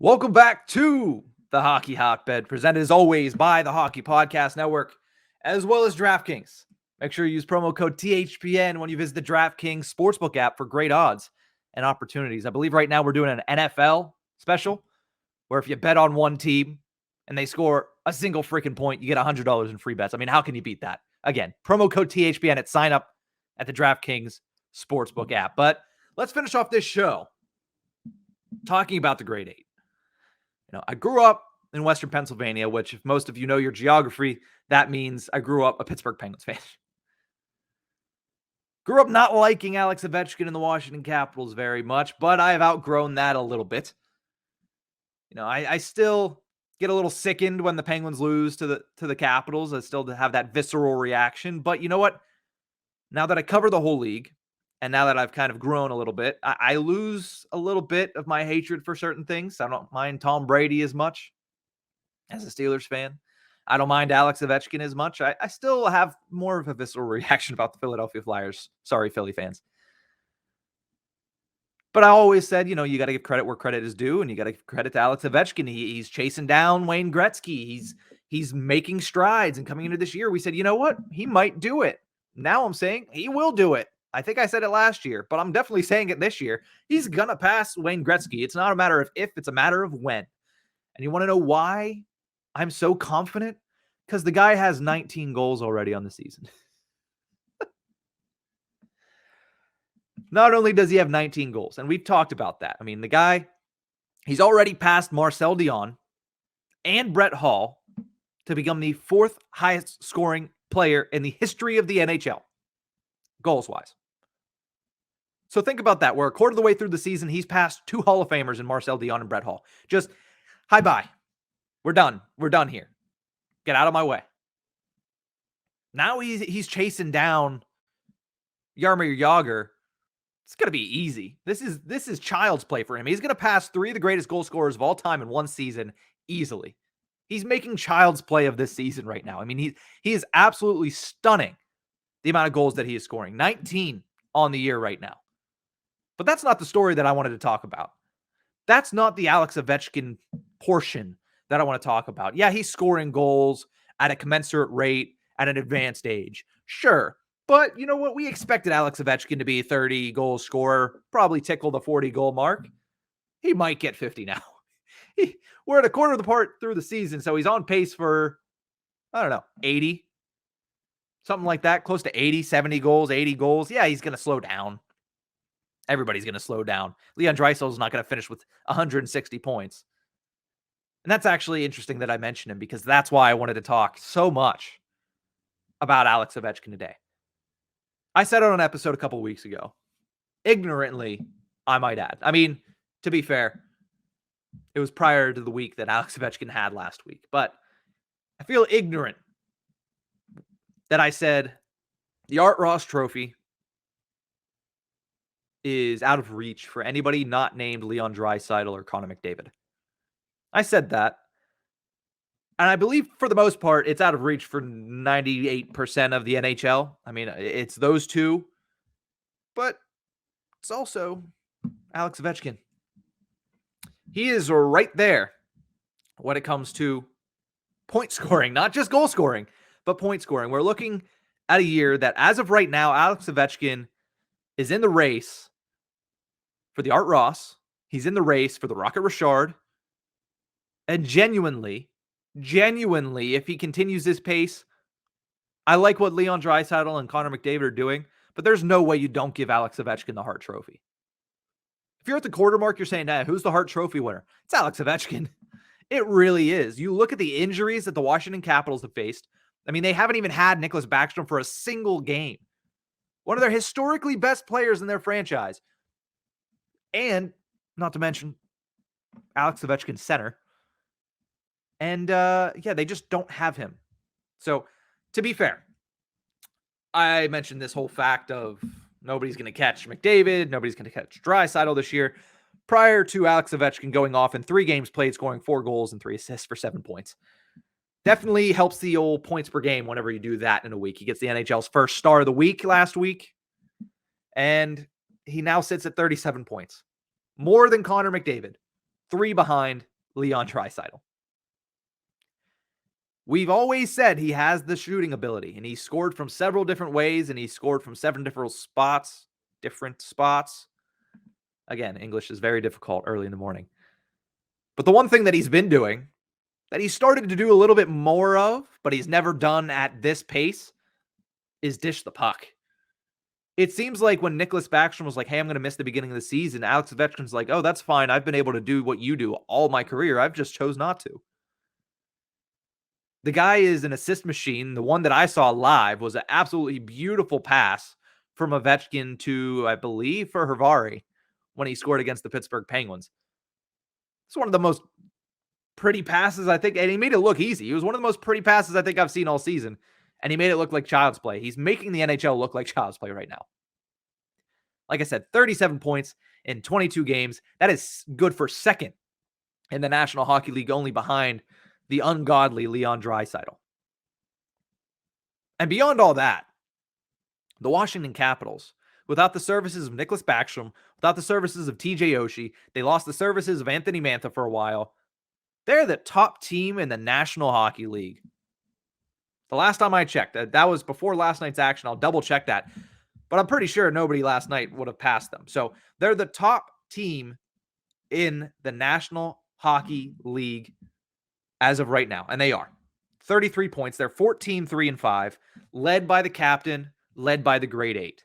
Welcome back to the Hockey Hotbed, presented as always by the Hockey Podcast Network, as well as DraftKings. Make sure you use promo code THPN when you visit the DraftKings Sportsbook app for great odds and opportunities. I believe right now we're doing an NFL special where if you bet on one team and they score a single freaking point, you get $100 in free bets. I mean, how can you beat that? Again, promo code THPN at sign up at the DraftKings Sportsbook app. But let's finish off this show talking about the grade 8. I grew up in Western Pennsylvania, which if most of you know your geography, that means I grew up a Pittsburgh Penguins fan. Grew up not liking Alex Ovechkin and the Washington Capitals very much, but I have outgrown that a little bit. I still get a little sickened when the Penguins lose to the Capitals. I still have that visceral reaction, but you know what? Now that I cover the whole league, and now that I've kind of grown a little bit, I lose a little bit of my hatred for certain things. I don't mind Tom Brady as much as a Steelers fan. I don't mind Alex Ovechkin as much. I still have more of a visceral reaction about the Philadelphia Flyers. Sorry, Philly fans. But I always said, you got to give credit where credit is due, and you got to give credit to Alex Ovechkin. He's chasing down Wayne Gretzky. He's making strides, and coming into this year, we said, you know what? He might do it. Now I'm saying he will do it. I think I said it last year, but I'm definitely saying it this year. He's going to pass Wayne Gretzky. It's not a matter of if, it's a matter of when. And you want to know why I'm so confident? Because the guy has 19 goals already on the season. Not only does he have 19 goals, and we've talked about that. I mean, the guy, he's already passed Marcel Dion and Brett Hall to become the fourth highest scoring player in the history of the NHL, goals-wise. So think about that. We're a quarter of the way through the season. He's passed two Hall of Famers in Marcel Dion and Brett Hall. Just, hi-bye. We're done. We're done here. Get out of my way. Now he's chasing down Jaromir Jagr. It's going to be easy. This is child's play for him. He's going to pass three of the greatest goal scorers of all time in one season easily. He's making child's play of this season right now. I mean, he is absolutely stunning, the amount of goals that he is scoring. 19 on the year right now. But that's not the story that I wanted to talk about. That's not the Alex Ovechkin portion that I want to talk about. Yeah, he's scoring goals at a commensurate rate at an advanced age. Sure. But you know what? We expected Alex Ovechkin to be a 30-goal scorer, probably tickle the 40-goal mark. He might get 50 now. We're at a quarter of the part through the season, so he's on pace for, 80. Something like that, close to 80, 70 goals, 80 goals. Yeah, he's going to slow down. Everybody's going to slow down. Leon Draisaitl is not going to finish with 160 points. And that's actually interesting that I mentioned him, because that's why I wanted to talk so much about Alex Ovechkin today. I said on an episode a couple weeks ago, ignorantly, I might add. I mean, to be fair, it was prior to the week that Alex Ovechkin had last week. But I feel ignorant that I said the Art Ross Trophy is out of reach for anybody not named Leon Draisaitl or Connor McDavid. I said that. And I believe for the most part, it's out of reach for 98% of the NHL. I mean, it's those two. But it's also Alex Ovechkin. He is right there when it comes to point scoring, not just goal scoring, but point scoring. We're looking at a year that, as of right now, Alex Ovechkin is in the race for the Art Ross. He's in the race for the Rocket Richard. And genuinely, if he continues this pace, I like what Leon Draisaitl and Connor McDavid are doing, but there's no way you don't give Alex Ovechkin the Hart Trophy. If you're at the quarter mark, you're saying, who's the Hart Trophy winner? It's Alex Ovechkin. It really is. You look at the injuries that the Washington Capitals have faced. I mean, they haven't even had Nicholas Backstrom for a single game. One of their historically best players in their franchise. And, not to mention, Alex Ovechkin center. And, they just don't have him. So, to be fair, I mentioned this whole fact of nobody's going to catch McDavid, nobody's going to catch Draisaitl this year, prior to Alex Ovechkin going off in 3 games played, scoring 4 goals and 3 assists for 7 points. Definitely helps the old points per game whenever you do that in a week. He gets the NHL's first star of the week last week, and he now sits at 37 points. More than Connor McDavid. 3 behind Leon Draisaitl. We've always said he has the shooting ability, and he scored from several different ways, and he scored from 7 different spots. Again, English is very difficult early in the morning. But the one thing that he's been doing, that he started to do a little bit more of, but he's never done at this pace, is dish the puck. It seems like when Nicklas Backstrom was like, hey, I'm going to miss the beginning of the season, Alex Ovechkin's like, oh, that's fine. I've been able to do what you do all my career. I've just chose not to. The guy is an assist machine. The one that I saw live was an absolutely beautiful pass from Ovechkin to, I believe, for Hervari when he scored against the Pittsburgh Penguins. It's one of the most pretty passes, I think, and he made it look easy. It was one of the most pretty passes I think I've seen all season, and he made it look like child's play. He's making the NHL look like child's play right now. Like I said, 37 points in 22 games. That is good for second in the National Hockey League, only behind the ungodly Leon Draisaitl. And beyond all that, the Washington Capitals, without the services of Nicklas Backstrom, without the services of TJ Oshie, they lost the services of Anthony Mantha for a while. They're the top team in the National Hockey League. The last time I checked, that was before last night's action. I'll double check that. But I'm pretty sure nobody last night would have passed them. So they're the top team in the National Hockey League as of right now. And they are. 33 points. They're 14-3-5, led by the captain, led by the grade 8.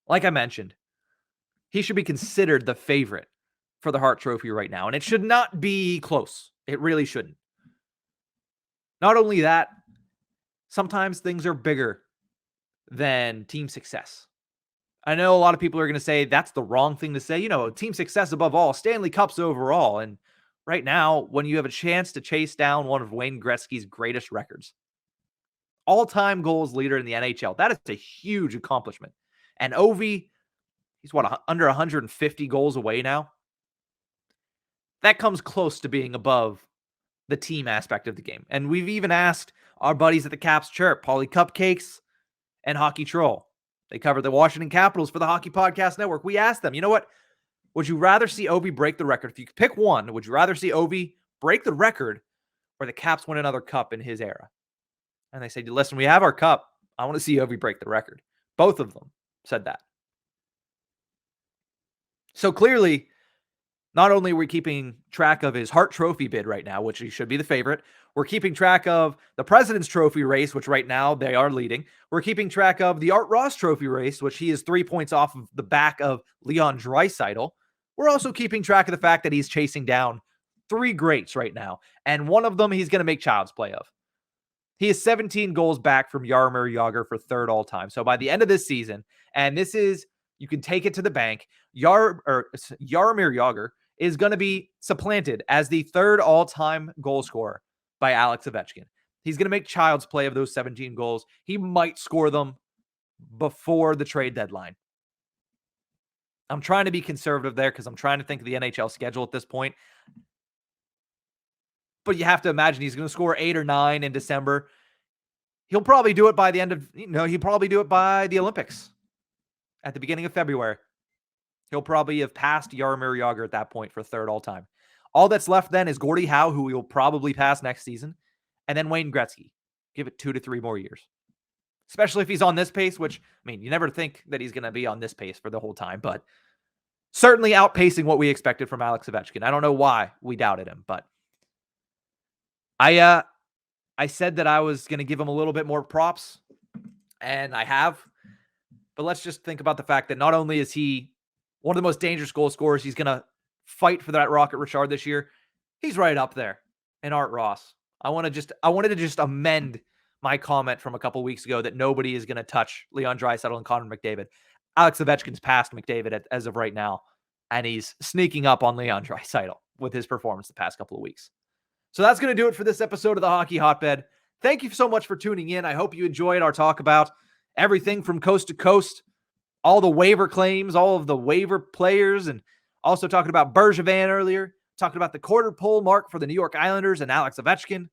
Like I mentioned, he should be considered the favorite for the Hart Trophy right now. And it should not be close. It really shouldn't. Not only that, sometimes things are bigger than team success. I know a lot of people are going to say that's the wrong thing to say. You know, team success above all, Stanley Cups overall. And right now, when you have a chance to chase down one of Wayne Gretzky's greatest records, all-time goals leader in the NHL, that is a huge accomplishment. And Ovi, he's under 150 goals away now. That comes close to being above the team aspect of the game. And we've even asked our buddies at the Caps Chirp, Paulie Cupcakes and Hockey Troll. They cover the Washington Capitals for the Hockey Podcast Network. We asked them, you know what? Would you rather see Ovi break the record? If you could pick one, would you rather see Ovi break the record or the Caps win another cup in his era? And they said, listen, we have our cup. I want to see Ovi break the record. Both of them said that. So clearly, not only are we keeping track of his Hart Trophy bid right now, which he should be the favorite, we're keeping track of the President's Trophy race, which right now they are leading. We're keeping track of the Art Ross Trophy race, which he is 3 points off of the back of Leon Draisaitl. We're also keeping track of the fact that he's chasing down 3 greats right now, and one of them he's going to make child's play of. He is 17 goals back from Jaromir Jagr for third all-time. So by the end of this season, and this is, you can take it to the bank, Jaromir Jagr is going to be supplanted as the third all-time goal scorer by Alex Ovechkin. He's going to make child's play of those 17 goals. He might score them before the trade deadline. I'm trying to be conservative there because I'm trying to think of the NHL schedule at this point. But you have to imagine he's going to score 8 or 9 in December. He'll probably do it by the end of, he'll probably do it by the Olympics at the beginning of February. He'll probably have passed Jaromir Jagr at that point for third all time. All that's left then is Gordie Howe, who he will probably pass next season, and then Wayne Gretzky. Give it 2 to 3 more years. Especially if he's on this pace, which, I mean, you never think that he's going to be on this pace for the whole time, but certainly outpacing what we expected from Alex Ovechkin. I don't know why we doubted him, but I said that I was going to give him a little bit more props, and I have. But let's just think about the fact that not only is he one of the most dangerous goal scorers, he's going to fight for that Rocket Richard this year. He's right up there in Art Ross. I wanted to just amend my comment from a couple weeks ago that nobody is going to touch Leon Draisaitl and Connor McDavid. Alex Ovechkin's past McDavid as of right now, and he's sneaking up on Leon Draisaitl with his performance the past couple of weeks. So that's going to do it for this episode of the Hockey Hotbed. Thank you so much for tuning in. I hope you enjoyed our talk about everything from coast to coast, all the waiver claims, all of the waiver players, and also talking about Bergevin earlier, talking about the quarter pole mark for the New York Islanders and Alex Ovechkin.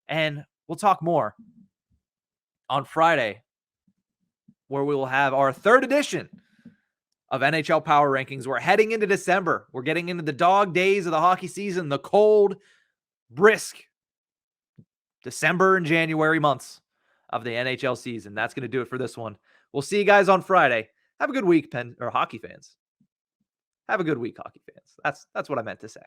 And we'll talk more on Friday, where we will have our third edition of NHL Power Rankings. We're heading into December. We're getting into the dog days of the hockey season, the cold, brisk December and January months of the NHL season. That's going to do it for this one. We'll see you guys on Friday. Have a good week, hockey fans. Have a good week, hockey fans. That's what I meant to say.